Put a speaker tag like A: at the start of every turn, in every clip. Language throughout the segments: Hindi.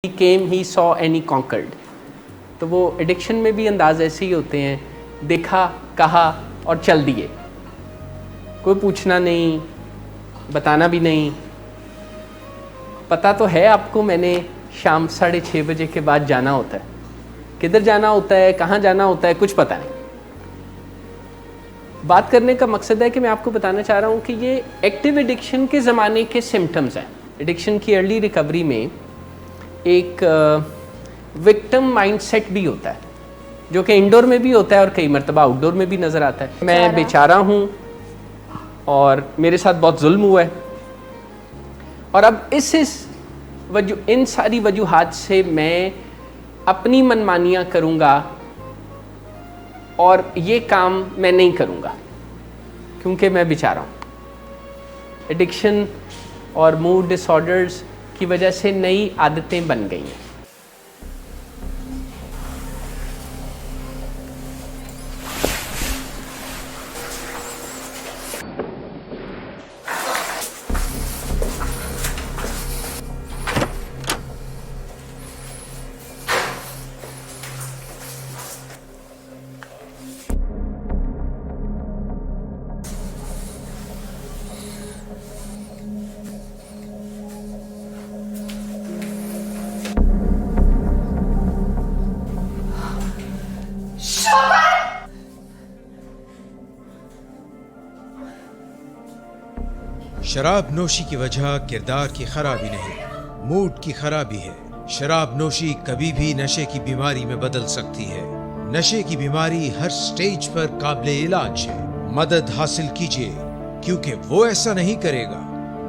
A: He came, he saw and he conquered। तो वो एडिक्शन में भी अंदाज ऐसे ही होते हैं, देखा, कहा और चल दिए, कोई पूछना नहीं, बताना भी नहीं। पता तो है आपको, मैंने शाम 6:30 बजे के बाद जाना होता है, किधर जाना होता है, कहाँ जाना होता है, कुछ पता नहीं। बात करने का मकसद है कि मैं आपको बताना चाह रहा हूँ कि ये एक्टिव एडिक्शन के ज़माने के सिम्टम्स हैं। एडिक्शन की अर्ली रिकवरी में एक विक्टिम माइंडसेट भी होता है, जो कि इंडोर में भी होता है और कई मरतबा आउटडोर में भी नज़र आता है। मैं बेचारा हूँ और मेरे साथ बहुत जुल्म हुआ है, और अब इन सारी वजूहात से मैं अपनी मनमानियाँ करूँगा और ये काम मैं नहीं करूँगा क्योंकि मैं बेचारा हूँ। एडिक्शन और मूड डिसऑर्डर्स की वजह से नई आदतें बन गई हैं।
B: शराब नोशी की वजह किरदार की खराबी नहीं, मूड की खराबी है। शराब नोशी कभी भी नशे की बीमारी में बदल सकती है। नशे की बीमारी हर स्टेज पर काबिले इलाज है। मदद हासिल कीजिए, क्योंकि वो ऐसा नहीं करेगा।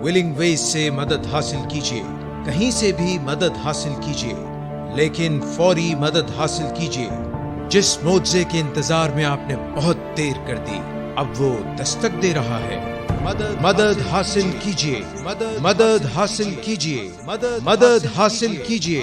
B: विलिंग वेज से मदद हासिल कीजिए, कहीं से भी मदद हासिल कीजिए, लेकिन फौरी मदद हासिल कीजिए। जिस मुआवजे के इंतजार में आपने बहुत देर कर दी, अब वो दस्तक दे रहा है। मदद हासिल कीजिए, मदद हासिल कीजिए, मदद हासिल कीजिए।